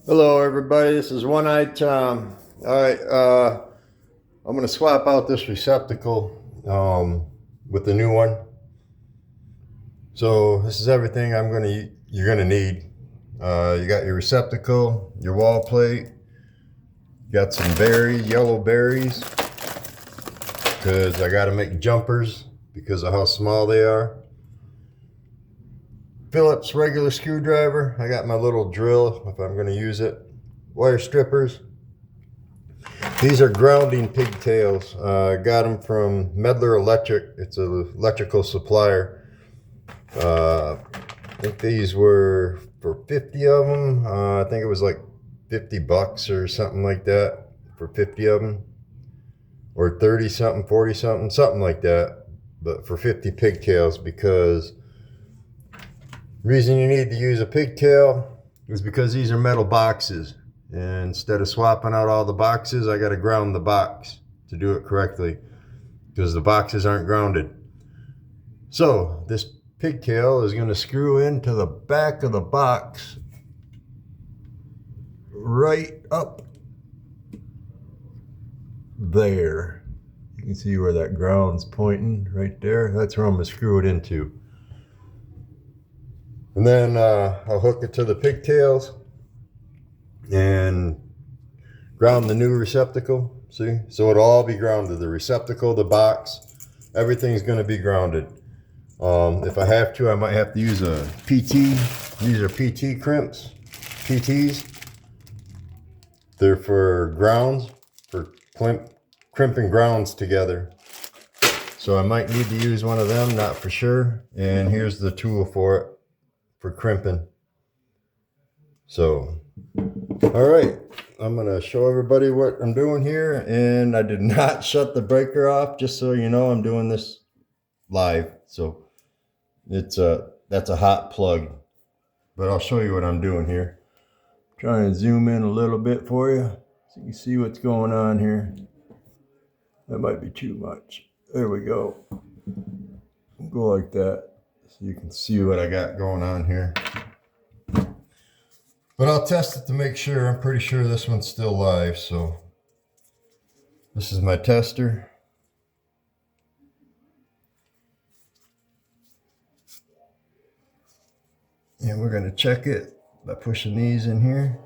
Hello everybody, this is One-Eyed Tom. Alright, I'm going to swap out this receptacle with the new one. So this is everything you're going to need. You got your receptacle, your wall plate, you got some yellow berries, because I got to make jumpers because of how small they are. Phillips regular screwdriver, I got my little drill if I'm going to use it. Wire strippers. These are grounding pigtails. I got them from Medler Electric. It's an electrical supplier. I think these were for 50 of them. I think it was like $50 or something like that for 50 of them. Or 30 something, 40 something, something like that. But for 50 pigtails, because the reason you need to use a pigtail is because these are metal boxes. And instead of swapping out all the boxes, I got to ground the box to do it correctly because the boxes aren't grounded. So this pigtail is going to screw into the back of the box right up there. You can see where that ground's pointing right there. That's where I'm going to screw it into. And then I'll hook it to the pigtails and ground the new receptacle. See, so it'll all be grounded. The receptacle, the box, everything's going to be grounded. If I have to, I might have to use a PT. These are PT crimps, PTs. They're for grounds, for crimping grounds together. So I might need to use one of them, not for sure. And here's the tool for it, for crimping. So, all right, I'm gonna show everybody what I'm doing here. And I did not shut the breaker off, just so you know, I'm doing this live. So that's a hot plug, but I'll show you what I'm doing here. Try and zoom in a little bit for you so you can see what's going on here. That might be too much. There we go. Go like that so you can see what I got going on here. But I'll test it to make sure. I'm pretty sure this one's still live. So this is my tester. And we're going to check it by pushing these in here.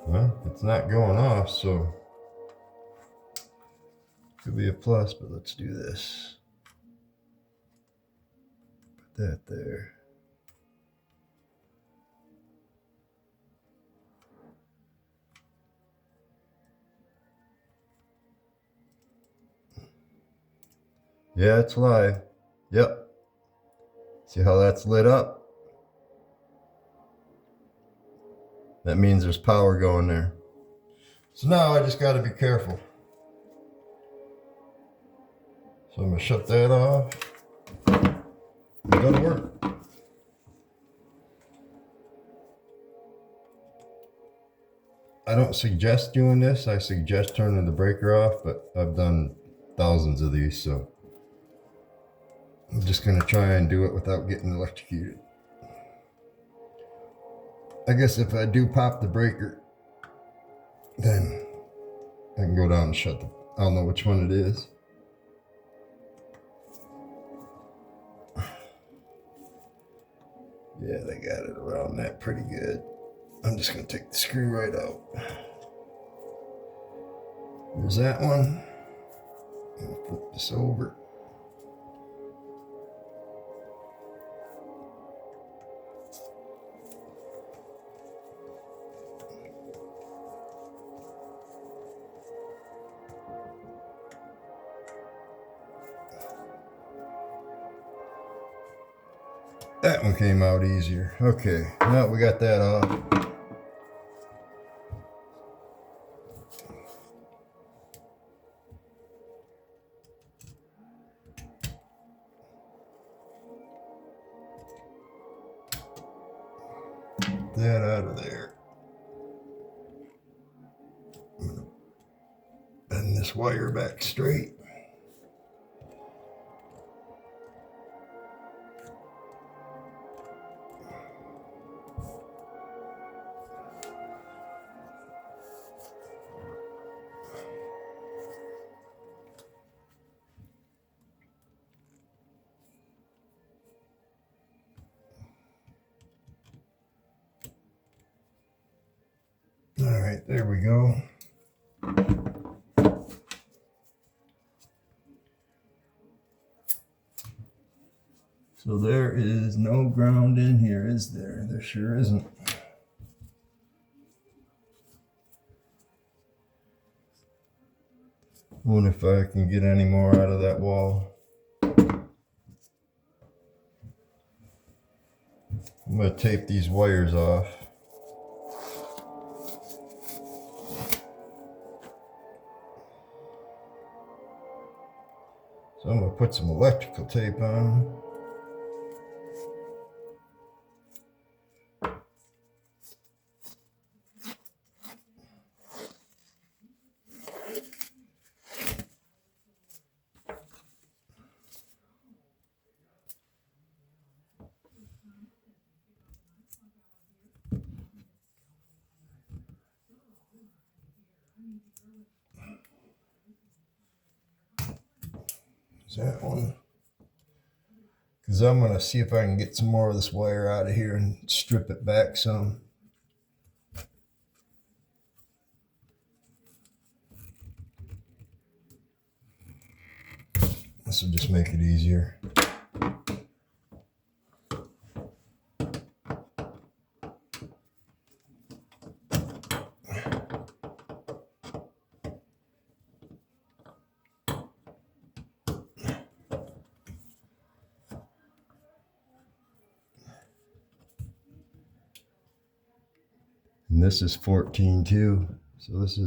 Well, it's not going off, so could be a plus, but let's do this. Put that there. Yeah, it's live. Yep. See how that's lit up? That means there's power going there. So now I just got to be careful. So I'm going to shut that off. Go to work. I don't suggest doing this. I suggest turning the breaker off, but I've done thousands of these, so I'm just going to try and do it without getting electrocuted. I guess if I do pop the breaker, then I can go down and shut the, I don't know which one it is. Yeah, they got it around that pretty good. I'm just going to take the screw right out. There's that one. I'm going to flip this over. That one came out easier. Okay, now we got that off. Get that out of there. I'm gonna bend this wire back straight. There we go. So there is no ground in here, is there? There sure isn't. I wonder if I can get any more out of that wall. I'm going to tape these wires off. So I'm going to put some electrical tape on. Is that one? Because I'm going to see if I can get some more of this wire out of here and strip it back some. This will just make it easier. And this is 14 too. So this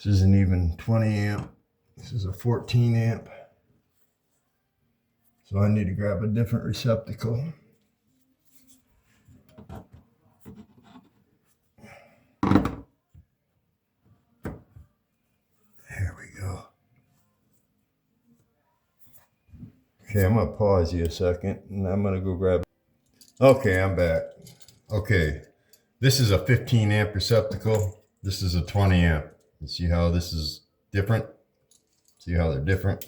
isn't even 20 amp. This is a 14 amp. So I need to grab a different receptacle. There we go. Okay, I'm gonna pause you a second and I'm gonna go grab. Okay, I'm back. Okay, this is a 15 amp receptacle. This is a 20 amp. You see how this is different? See how they're different?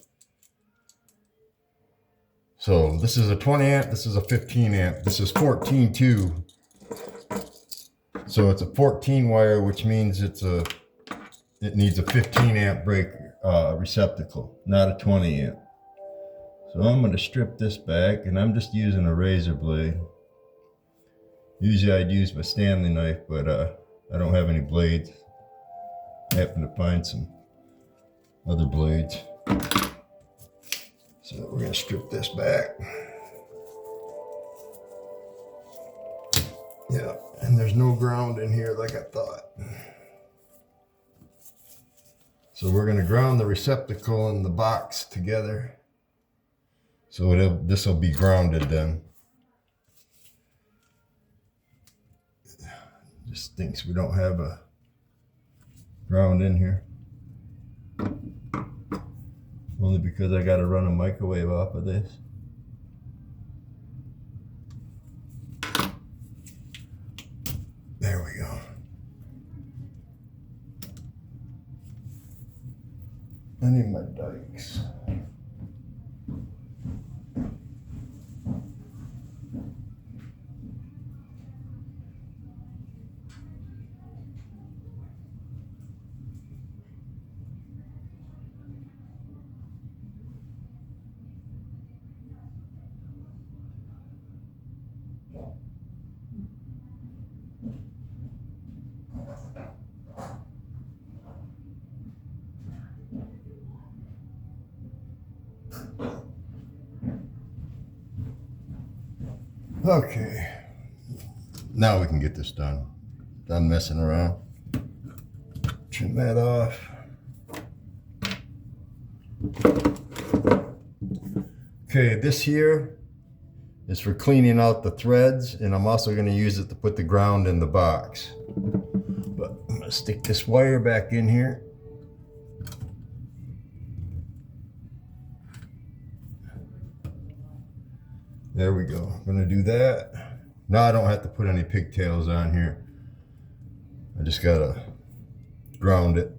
So this is a 20 amp, this is a 15 amp. This is 14 too. So it's a 14 wire, which means it needs a 15 amp breaker receptacle, not a 20 amp. So I'm going to strip this back, and I'm just using a razor blade. Usually I'd use my Stanley knife, but I don't have any blades. I happen to find some other blades. So we're going to strip this back. Yeah, and there's no ground in here like I thought. So we're going to ground the receptacle and the box together. So this will be grounded then. Just thinks we don't have a ground in here. Only because I got to run a microwave off of this. There we go. I need my dikes. Okay, now we can get this done. Done messing around. Trim that off. Okay, this here is for cleaning out the threads, and I'm also going to use it to put the ground in the box. But I'm going to stick this wire back in here. There we go. I'm gonna do that. Now I don't have to put any pigtails on here. I just gotta ground it.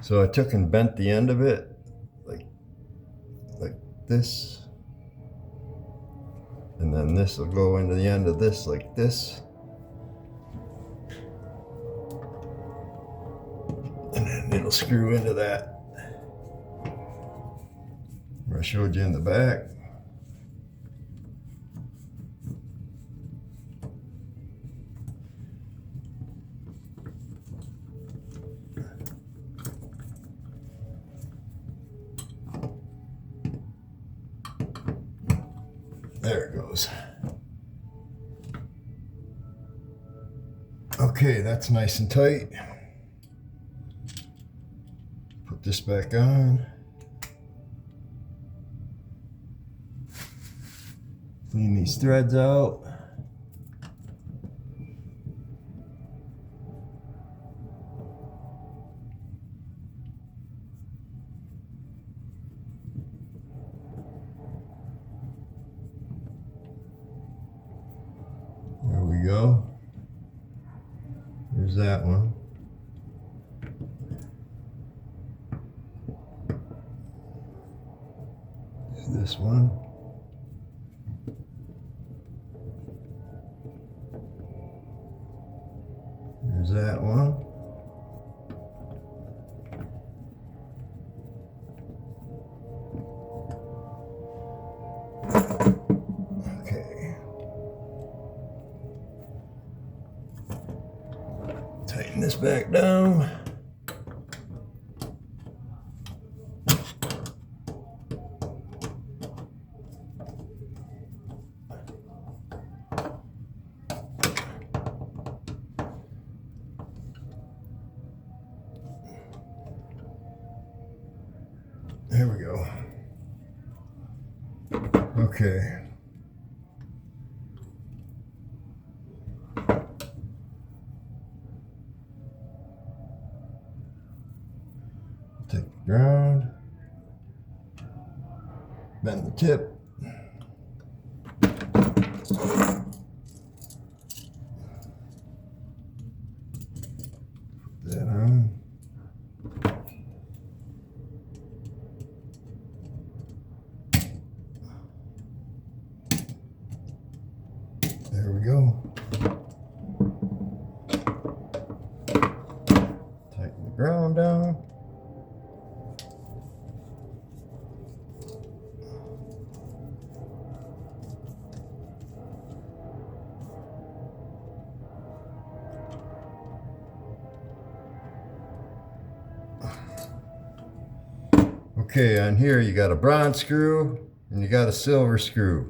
So I took and bent the end of it, like this. And then this will go into the end of this like this. And then it'll screw into that. I showed you in the back. There it goes. Okay, that's nice and tight. Put this back on. Clean these threads out. There we go. There's that one. This one. There's that one. Okay. Tighten this back down. There we go. Okay. Take the ground, bend the tip. Put that on. There we go. Tighten the ground down. Okay, on here you got a bronze screw and you got a silver screw.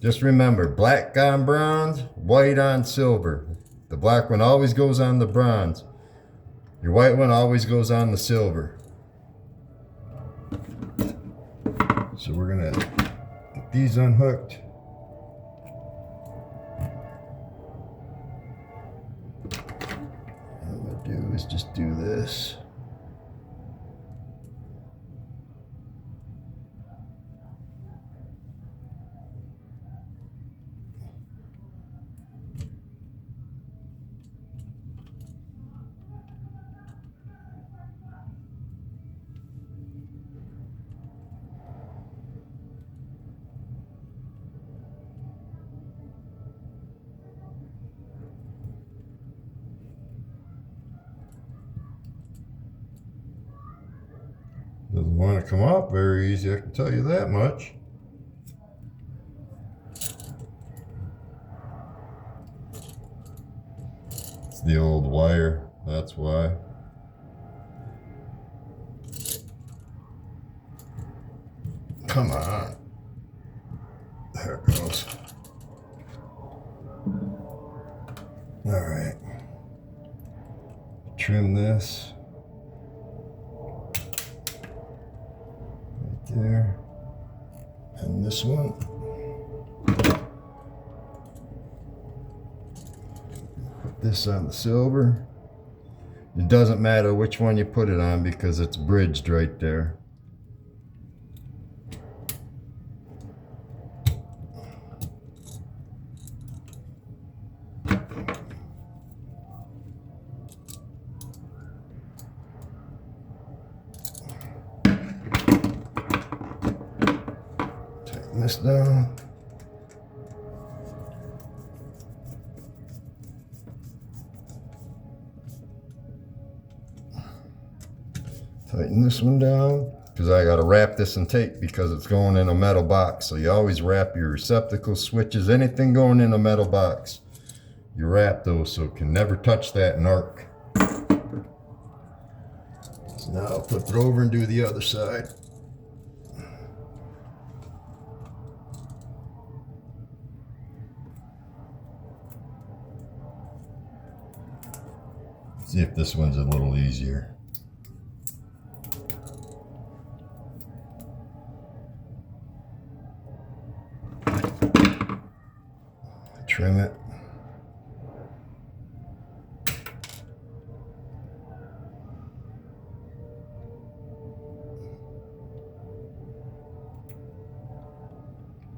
Just remember, black on bronze, white on silver. The black one always goes on the bronze. Your white one always goes on the silver. So we're gonna get these unhooked. What I'm gonna do is just do this. Doesn't want to come up very easy, I can tell you that much. It's the old wire, that's why. Come on. There it goes. All right. Trim this. Right there. And this one. Put this on the silver. It doesn't matter which one you put it on because it's bridged right there. this down. Tighten this one down, because I got to wrap this in tape because it's going in a metal box. So you always wrap your receptacles, switches, anything going in a metal box. You wrap those so it can never touch that and arc. So now I'll flip it over and do the other side. See if this one's a little easier. Trim it.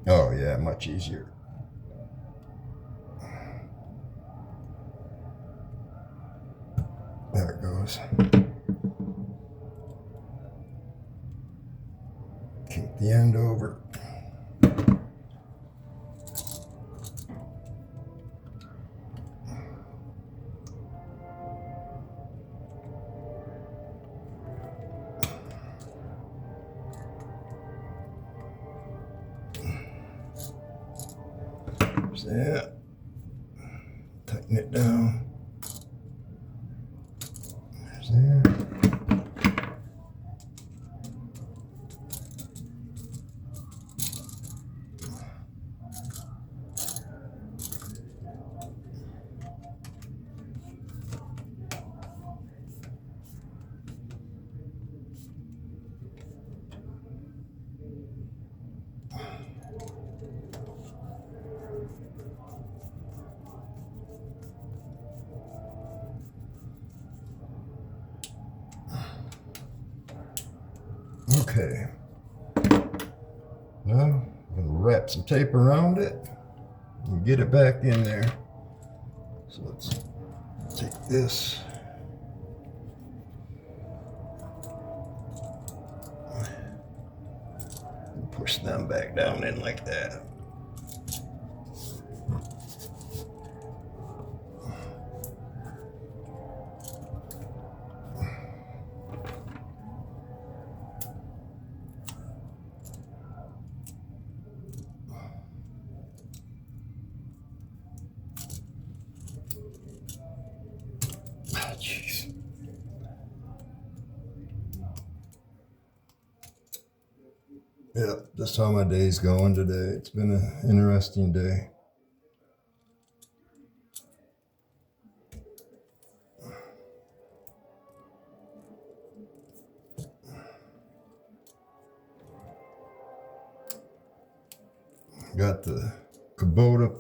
Oh yeah, much easier. There it goes. Keep the end over. There's that. Tighten it down. There's that. Okay. Now I'm going to wrap some tape around it and get it back in there. So let's take this. And push them back down in like that. Jeez. Yeah, that's how my day's going today. It's been an interesting day. Got the Kubota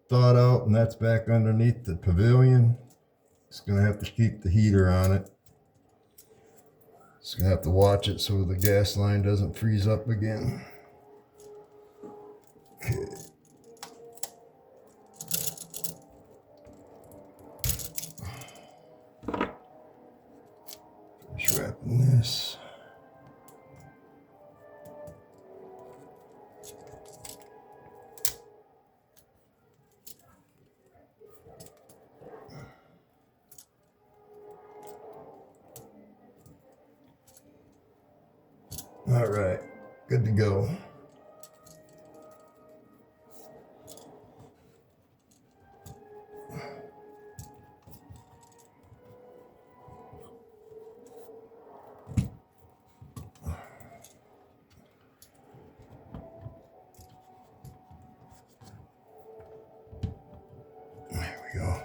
thawed out, and that's back underneath the pavilion. It's gonna have to keep the heater on it. Just gonna have to watch it so the gas line doesn't freeze up again. Okay. Just wrapping this. All right, good to go. There we go.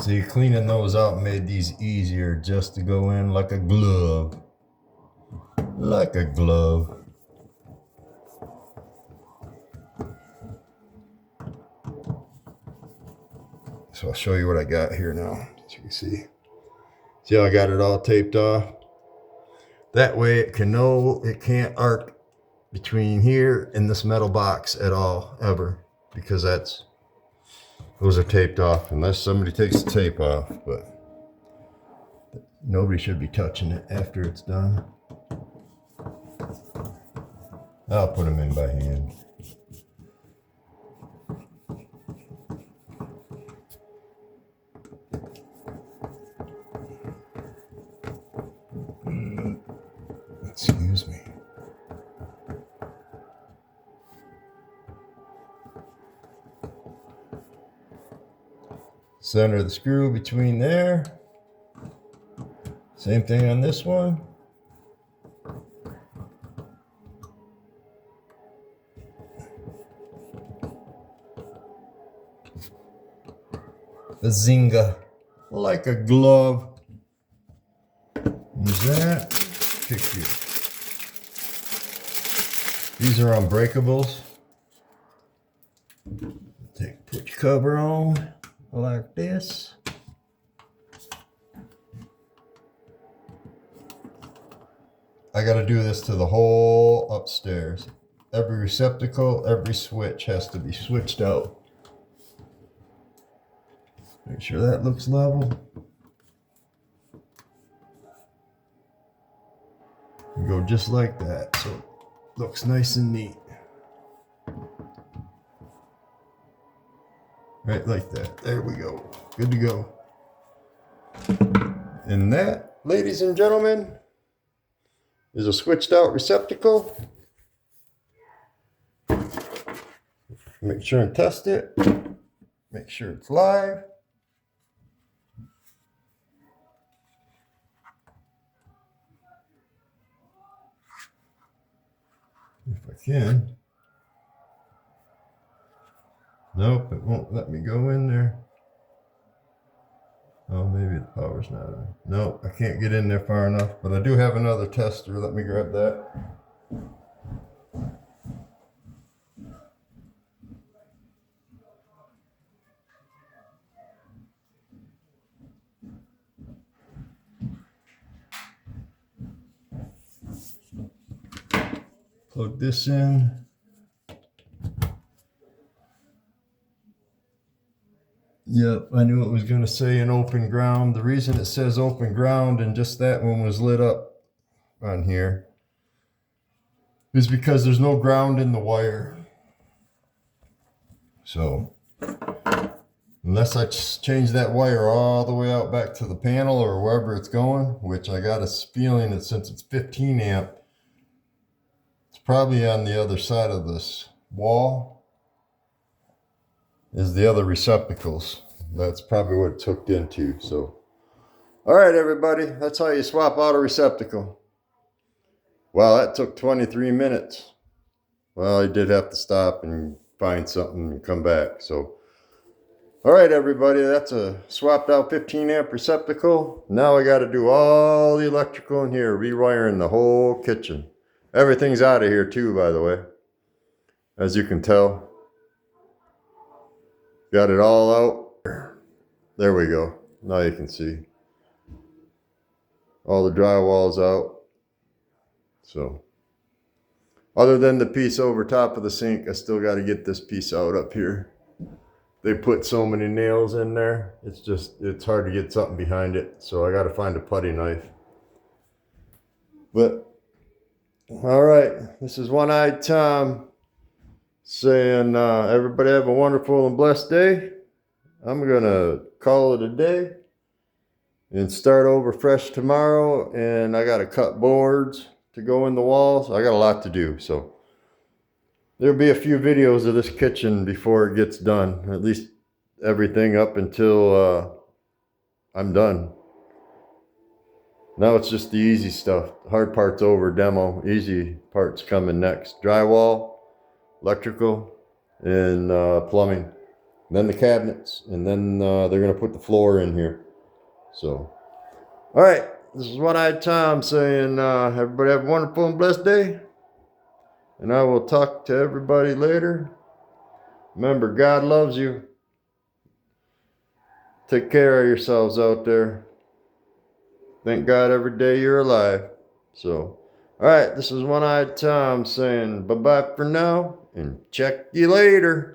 See, cleaning those out made these easier just to go in like a glove. Like a glove. So I'll show you what I got here now, as you can see. See how I got it all taped off? That way it can know it can't arc between here and this metal box at all, ever, because those are taped off unless somebody takes the tape off, but nobody should be touching it after it's done. I'll put them in by hand. Excuse me. Center the screw between there. Same thing on this one. Bazinga. Like a glove. Use that. Kick you. These are unbreakables. Put your cover on like this. I got to do this to the whole upstairs. Every receptacle, every switch has to be switched out. Make sure that looks level. And go just like that, so it looks nice and neat. Right like that. There we go. Good to go. And that, ladies and gentlemen, is a switched out receptacle. Make sure and test it. Make sure it's live. If I can. Nope, it won't let me go in there. Oh, maybe the power's not on. Nope, I can't get in there far enough, but I do have another tester. Let me grab that. Plug this in. Yep, I knew it was going to say an open ground. The reason it says open ground and just that one was lit up on here is because there's no ground in the wire. So, unless I change that wire all the way out back to the panel or wherever it's going, which I got a feeling that since it's 15 amp, it's probably on the other side of this wall is the other receptacles. That's probably what it's hooked into. So, all right, everybody, that's how you swap out a receptacle. Wow, that took 23 minutes. Well, I did have to stop and find something and come back. So, all right, everybody, that's a swapped out 15 amp receptacle. Now I got to do all the electrical in here, rewiring the whole kitchen. Everything's out of here too, by the way, as you can tell. Got it all out. There we go. Now you can see. All the drywall's out. So, other than the piece over top of the sink, I still got to get this piece out up here. They put so many nails in there. It's hard to get something behind it. So I got to find a putty knife. But, all right. This is One-Eyed Tom saying everybody have a wonderful and blessed day. I'm going to call it a day and start over fresh tomorrow. And I got to cut boards to go in the walls. I got a lot to do. So there'll be a few videos of this kitchen before it gets done. At least everything up until I'm done. Now it's just the easy stuff. The hard part's over, demo. Easy part's coming next. Drywall, electrical, and plumbing. And then the cabinets. And then they're going to put the floor in here. So, all right. This is One-Eyed Tom saying everybody have a wonderful and blessed day. And I will talk to everybody later. Remember, God loves you. Take care of yourselves out there. Thank God every day you're alive. So, All right, this is One Eyed Tom saying bye-bye for now and check you later.